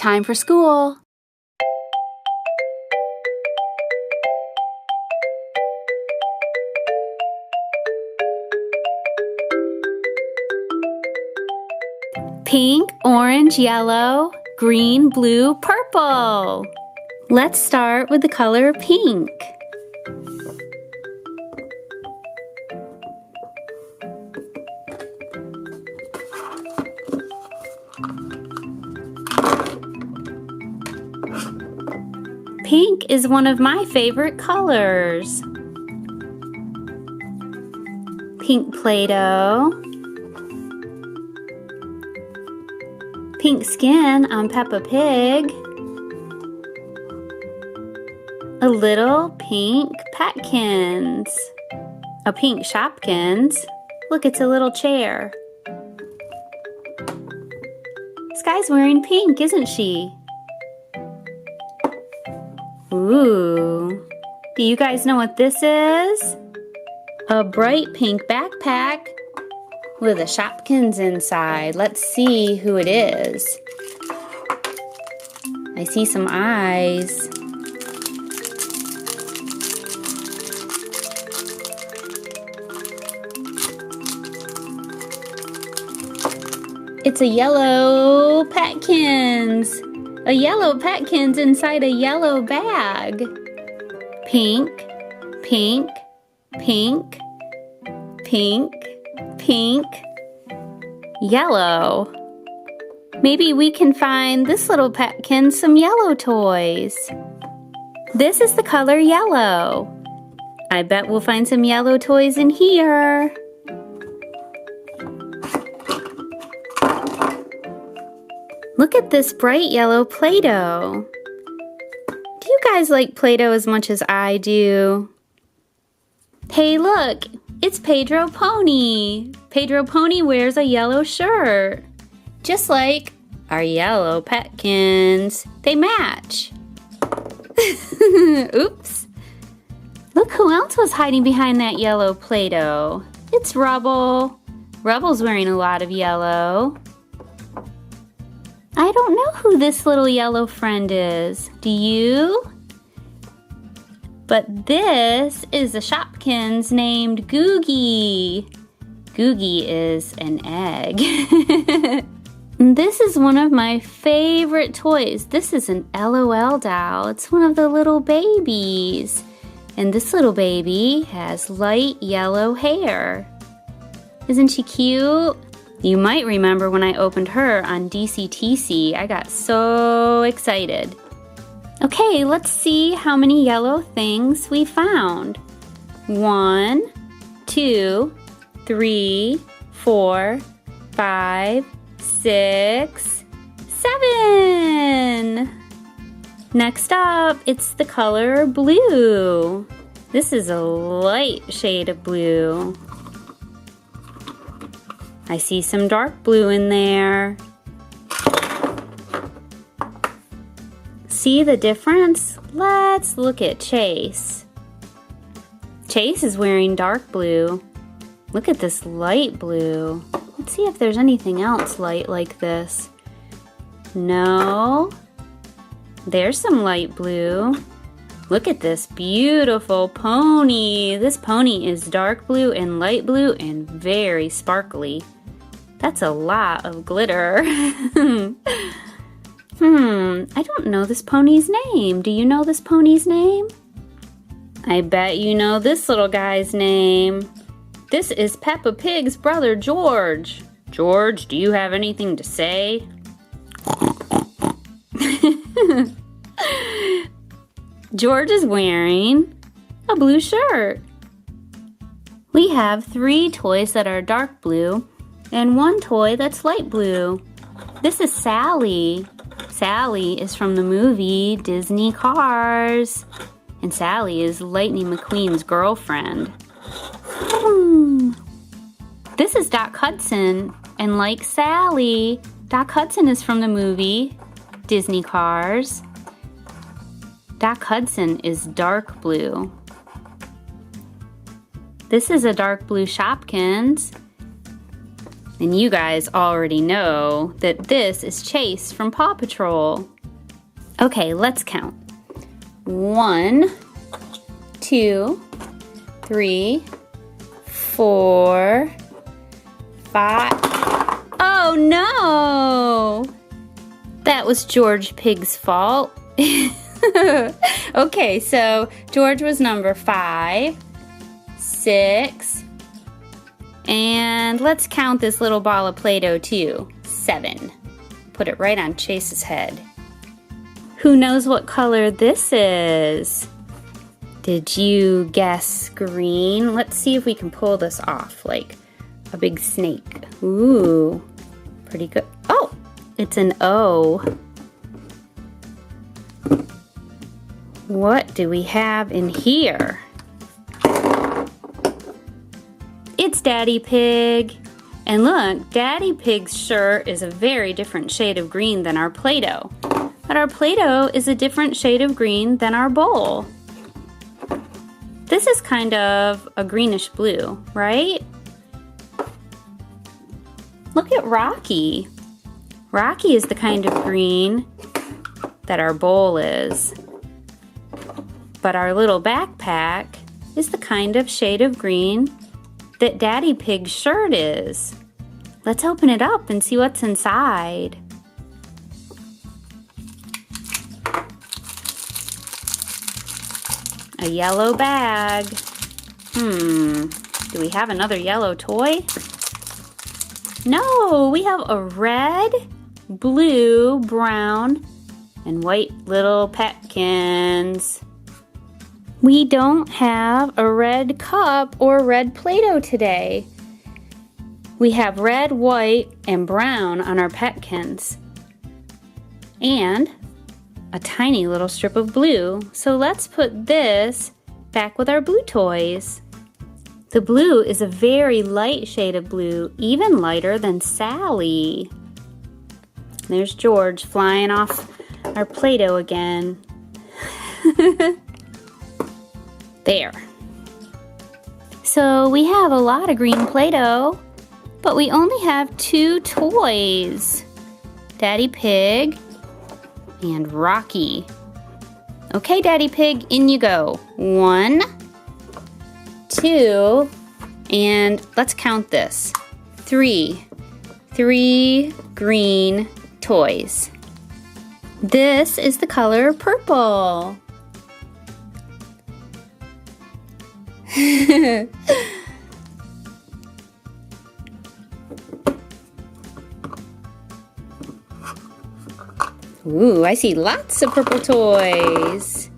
time for school. Pink, orange, yellow, green, blue, purple. Let's start with the color pink. Pink is one of my favorite colors. Pink Play-Doh. Pink skin on Peppa Pig. A little pink Petkins. A pink Shopkins. Look, it's a little chair. Sky's wearing pink, isn't she? Ooh. Do you guys know what this is? A bright pink backpack with a Shopkins inside. Let's see who it is. I see some eyes. It's a yellow Petkins. A yellow Petkins inside a yellow bag. Pink, pink, pink, pink, pink, yellow. Maybe we can find this little Petkin some yellow toys. This is the color yellow. I bet we'll find some yellow toys in here. Look at this bright yellow Play-Doh. Do you guys like Play-Doh as much as I do? Hey, look, it's Pedro Pony. Pedro Pony wears a yellow shirt, just like our yellow Petkins. They match. Oops. Look who else was hiding behind that yellow Play-Doh. It's Rubble. Rubble's wearing a lot of yellow. I don't know who this little yellow friend is. Do you? But this is a Shopkins named Googie. Googie is an egg. This is one of my favorite toys. This is an LOL doll. It's one of the little babies. And this little baby has light yellow hair. Isn't she cute? You might remember when I opened her on DCTC. I got so excited. Okay, let's see how many yellow things we found. 1, 2, 3, 4, 5, 6, 7. Next up, it's the color blue. This is a light shade of blue. I see some dark blue in there. See the difference? Let's look at Chase. Chase is wearing dark blue. Look at this light blue. Let's see if there's anything else light like this. No. There's some light blue. Look at this beautiful pony. This pony is dark blue and light blue and very sparkly. That's a lot of glitter. I don't know this pony's name. Do you know this pony's name? I bet you know this little guy's name. This is Peppa Pig's brother, George. George, do you have anything to say? George is wearing a blue shirt. We have 3 toys that are dark blue and 1 toy that's light blue. This is Sally. Sally is from the movie Disney Cars. And Sally is Lightning McQueen's girlfriend. This is Doc Hudson. And like Sally, Doc Hudson is from the movie Disney Cars. Doc Hudson is dark blue. This is a dark blue Shopkins. And you guys already know that this is Chase from Paw Patrol. Okay, let's count. 1, 2, 3, 4, 5. Oh no! That was George Pig's fault. Okay, so George was number 5, 6, and let's count this little ball of Play-Doh too. 7. Put it right on Chase's head. Who knows what color this is? Did you guess green? Let's see if we can pull this off like a big snake. Ooh, pretty good. Oh, it's an O. What do we have in here? It's Daddy Pig. And look, Daddy Pig's shirt is a very different shade of green than our Play-Doh. But our Play-Doh is a different shade of green than our bowl. This is kind of a greenish blue, right? Look at Rocky. Rocky is the kind of green that our bowl is. But our little backpack is the kind of shade of green that Daddy Pig's shirt is. Let's open it up and see what's inside. A yellow bag. Do we have another yellow toy? No, we have a red, blue, brown, and white little Petkins. We don't have a red cup or red Play-Doh today. We have red, white, and brown on our Petkins. And a tiny little strip of blue. So let's put this back with our blue toys. The blue is a very light shade of blue, even lighter than Sally. There's George flying off our Play-Doh again. There. So we have a lot of green Play-Doh, but we only have 2 toys. Daddy Pig and Rocky. Okay, Daddy Pig, in you go. 1, 2, and let's count this. 3 green toys. This is the color purple. Ooh, I see lots of purple toys.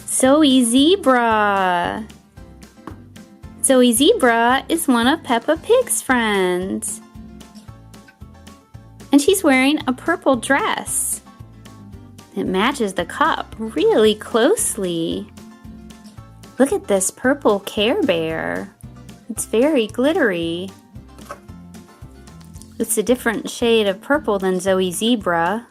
Zoe Zebra. Zoe Zebra is one of Peppa Pig's friends. And she's wearing a purple dress. It matches the cup really closely. Look at this purple Care Bear. It's very glittery. It's a different shade of purple than Zoe Zebra.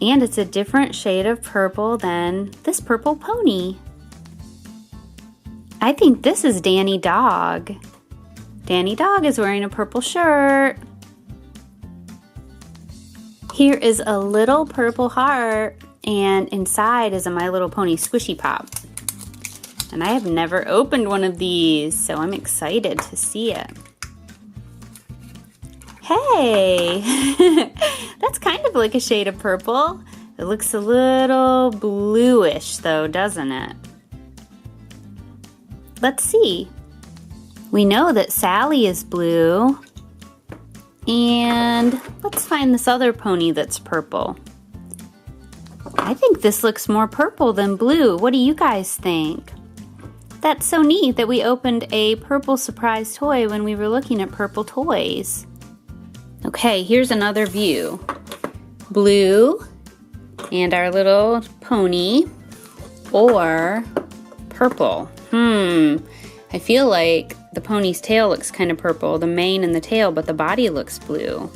And it's a different shade of purple than this purple pony. I think this is Danny Dog. Danny Dog is wearing a purple shirt. Here is a little purple heart, and inside is a My Little Pony Squishy Pop. And I have never opened one of these, so I'm excited to see it. Hey, that's kind of like a shade of purple. It looks a little bluish though, doesn't it? Let's see. We know that Sally is blue. And let's find this other pony that's purple. I think this looks more purple than blue. What do you guys think? That's so neat that we opened a purple surprise toy when we were looking at purple toys. Okay, here's another view. Blue and our little pony, or purple. I feel like the pony's tail looks kind of purple, the mane and the tail, but the body looks blue.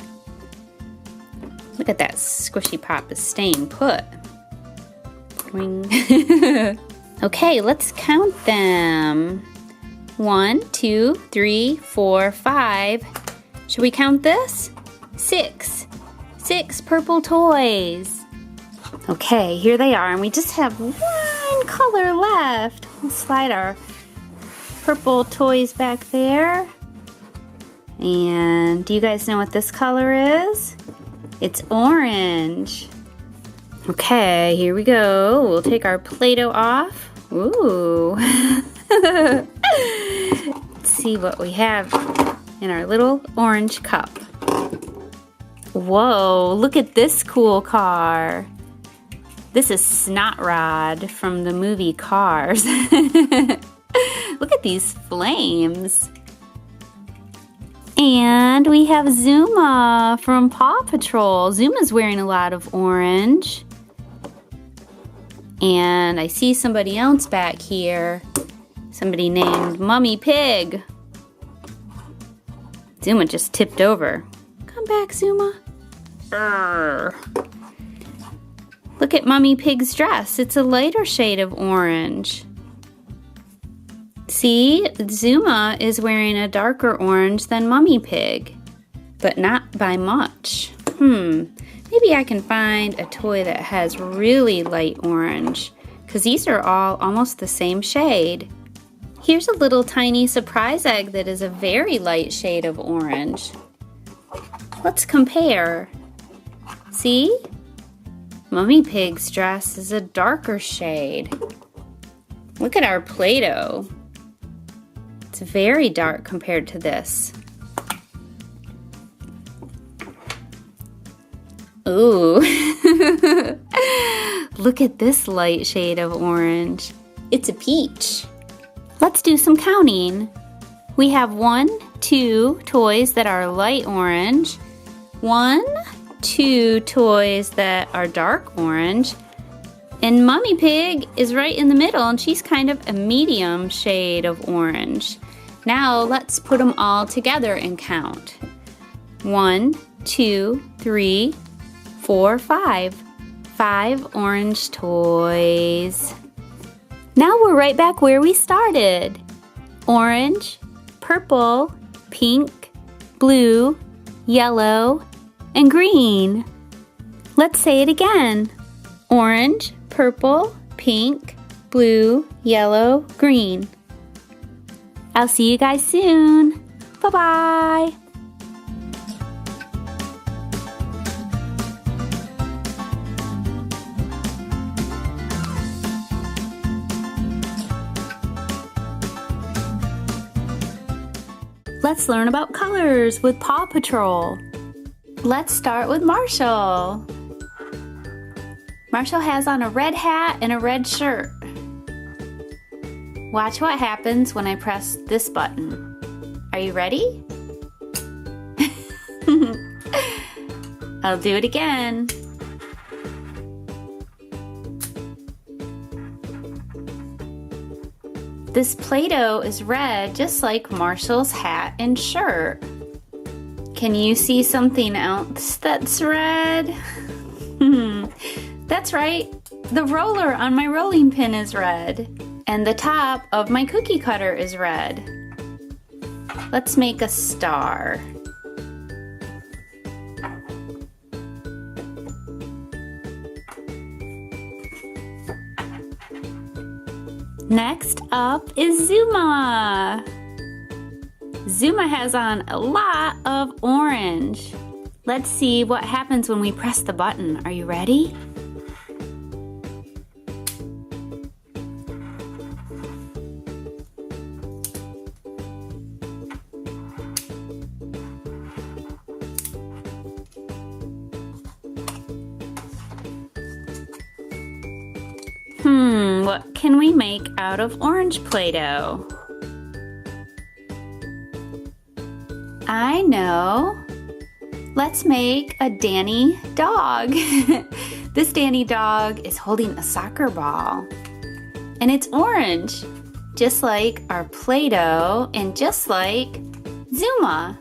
Look at that Squishy Pop is staying put. Okay, let's count them. 1, 2, 3, 4, 5. Should we count this? 6. 6 purple toys. Okay, here they are, and we just have one color left. We'll slide our purple toys back there. And do you guys know what this color is? It's orange. Okay, here we go. We'll take our Play-Doh off. Ooh. Let's see what we have in our little orange cup. Whoa, look at this cool car. This is Snot Rod from the movie Cars. Look at these flames. And we have Zuma from Paw Patrol. Zuma's wearing a lot of orange. And I see somebody else back here. Somebody named Mummy Pig. Zuma just tipped over. Come back, Zuma. Urgh. Look at Mummy Pig's dress. It's a lighter shade of orange. See, Zuma is wearing a darker orange than Mummy Pig, but not by much. Maybe I can find a toy that has really light orange, because these are all almost the same shade. Here's a little tiny surprise egg that is a very light shade of orange. Let's compare. See? Mummy Pig's dress is a darker shade. Look at our Play-Doh. It's very dark compared to this. Ooh. Look at this light shade of orange. It's a peach. Let's do some counting. We have 1, 2 toys that are light orange, 1, 2 toys that are dark orange, and Mummy Pig is right in the middle, and she's kind of a medium shade of orange. Now let's put them all together and count. 1, 2, 3, 4, 5. 5 orange toys. Now we're right back where we started. Orange, purple, pink, blue, yellow, and green. Let's say it again. Orange, purple, pink, blue, yellow, green. I'll see you guys soon. Bye-bye. Let's learn about colors with Paw Patrol. Let's start with Marshall. Marshall has on a red hat and a red shirt. Watch what happens when I press this button. Are you ready? I'll do it again. This Play-Doh is red, just like Marshall's hat and shirt. Can you see something else that's red? That's right, the roller on my rolling pin is red, and the top of my cookie cutter is red. Let's make a star. Next up is Zuma. Zuma has on a lot of orange. Let's see what happens when we press the button. Are you ready? What can we make out of orange Play-Doh? I know. Let's make a Danny dog. This Danny dog is holding a soccer ball. And it's orange, just like our Play-Doh and just like Zuma.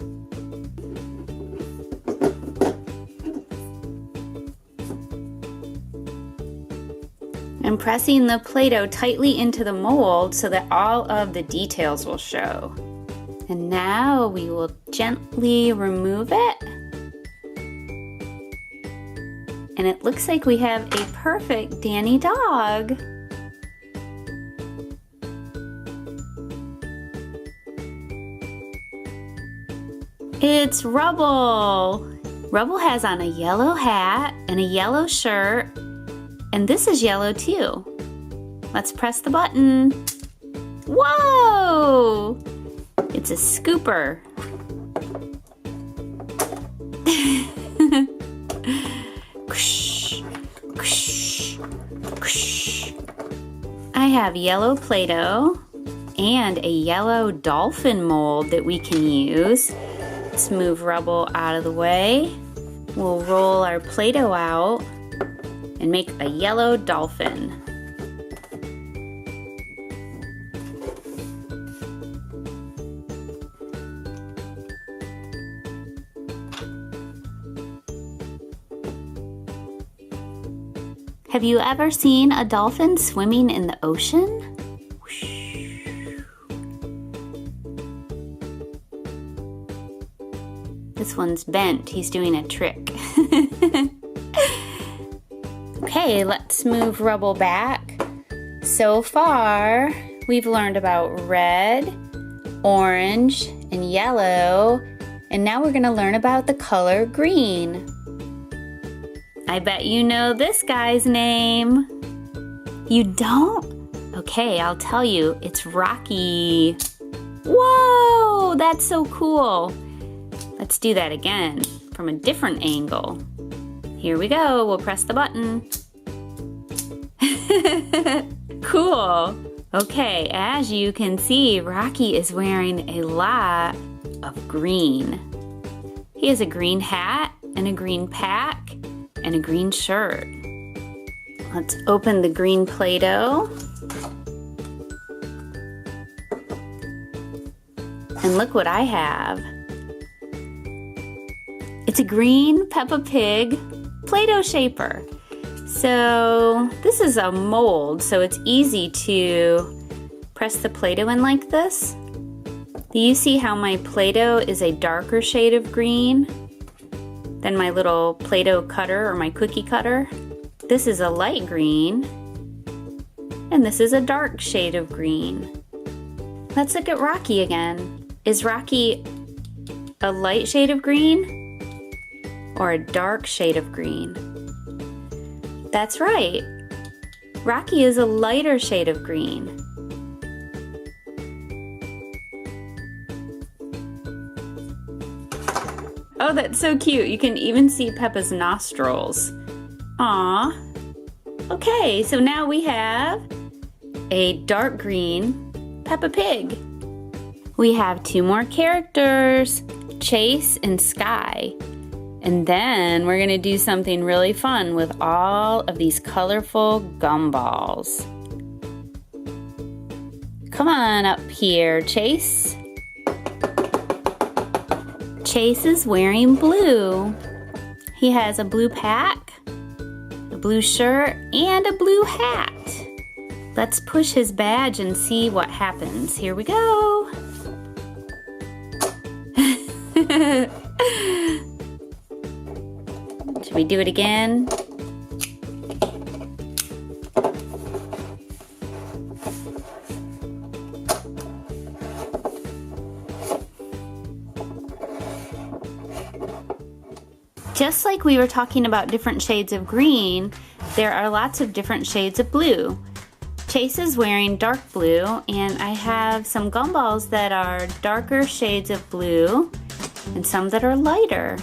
I'm pressing the Play-Doh tightly into the mold so that all of the details will show. And now we will gently remove it. And it looks like we have a perfect Danny dog. It's Rubble. Rubble has on a yellow hat and a yellow shirt, and this is yellow too. Let's press the button. Whoa! It's a scooper. I have yellow Play-Doh and a yellow dolphin mold that we can use. Let's move Rubble out of the way. We'll roll our Play-Doh out and make a yellow dolphin. Have you ever seen a dolphin swimming in the ocean? This one's bent. He's doing a trick. Okay, let's move Rubble back. So far, we've learned about red, orange, and yellow, and now we're going to learn about the color green. I bet you know this guy's name. You don't? Okay, I'll tell you. It's Rocky. Whoa, that's so cool. Let's do that again from a different angle. Here we go. We'll press the button. Cool. Okay, as you can see, Rocky is wearing a lot of green. He has a green hat and a green pack and a green shirt. Let's open the green Play-Doh. And look what I have. It's a green Peppa Pig Play-Doh shaper. So this is a mold, so it's easy to press the Play-Doh in like this. Do you see how my Play-Doh is a darker shade of green than my little Play-Doh cutter or my cookie cutter? This is a light green, and this is a dark shade of green. Let's look at Rocky again. Is Rocky a light shade of green or a dark shade of green? That's right. Rocky is a lighter shade of green. Oh, that's so cute. You can even see Peppa's nostrils. Aw. Okay, so now we have a dark green Peppa Pig. We have two more characters, Chase and Sky. And then we're gonna do something really fun with all of these colorful gumballs. Come on up here, Chase. Chase is wearing blue. He has a blue pack, a blue shirt, and a blue hat. Let's push his badge and see what happens. Here we go. Should we do it again? Just like we were talking about different shades of green, there are lots of different shades of blue. Chase is wearing dark blue, and I have some gumballs that are darker shades of blue and some that are lighter.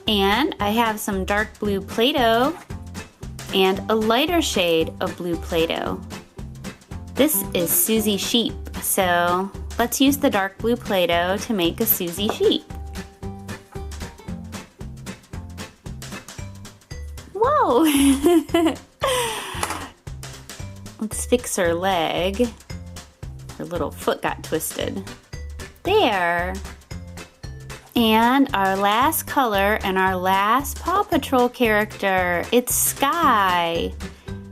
And I have some dark blue Play-Doh and a lighter shade of blue Play-Doh. This is Susie Sheep, so let's use the dark blue Play-Doh to make a Susie Sheep. Whoa! Let's fix her leg. Her little foot got twisted. There! And our last color and our last Paw Patrol character, it's Sky.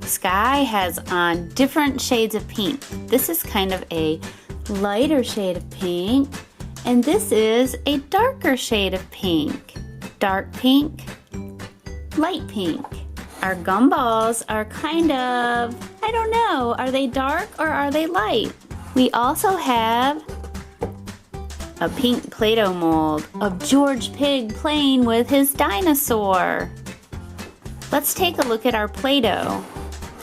Sky has on different shades of pink. This is kind of a lighter shade of pink, and this is a darker shade of pink. dark pink, light pink. Our gumballs are kind of, I don't know, are they dark or are they light? We also have a pink Play-Doh mold of George Pig playing with his dinosaur. Let's take a look at our Play-Doh.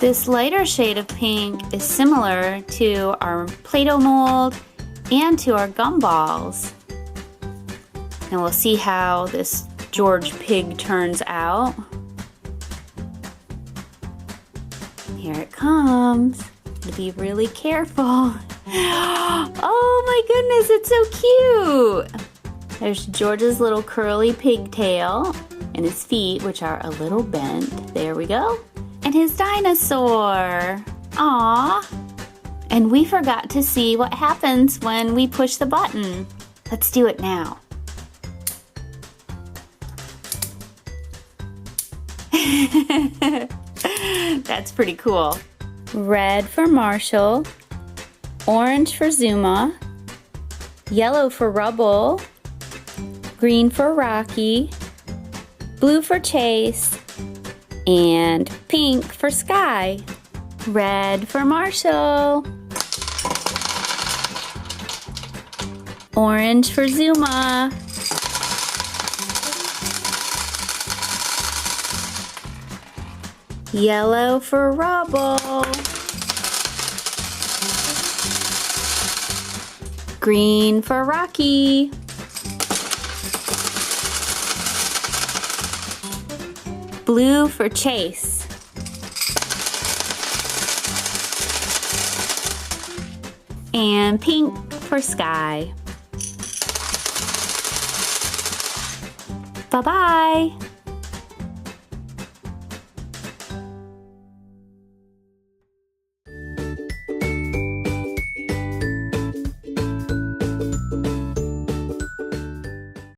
This lighter shade of pink is similar to our Play-Doh mold and to our gumballs. And we'll see how this George Pig turns out. Here it comes. To be really careful. Oh my goodness, it's so cute! There's George's little curly pigtail and his feet, which are a little bent. There we go. And his dinosaur. Aww. And we forgot to see what happens when we push the button. Let's do it now. That's pretty cool. Red for Marshall, orange for Zuma, yellow for Rubble, green for Rocky, blue for Chase, and pink for Sky. Red for Marshall, orange for Zuma, yellow for Rubble, green for Rocky, blue for Chase, and pink for Sky. Bye-bye!